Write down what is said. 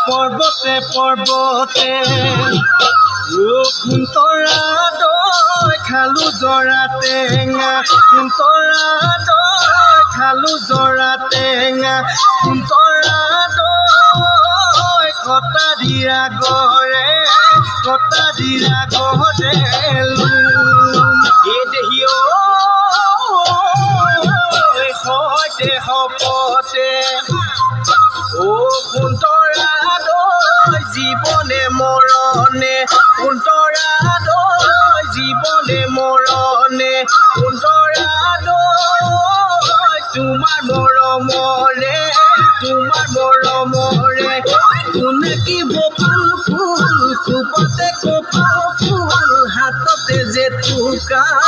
পৰ্বতে পৰ্বতে খুন্তৰা দৈ খালো জৰা টেঙা খুন্তৰা দৈ খালো জৰা টেঙা খুন্তৰা দৈ কটা দিয়া গৰে এই দেহি সৈতে সপতে খুন্তৰা দৈ জীৱনে মৰণে খুন্তৰা দৈ জীৱনে মৰণে খুন্তৰা দৈ তোমাৰ মৰমৰে কোনেকি বকুল ফুল খুবতে কপৌ ফুল হাততে জেতুকাৰ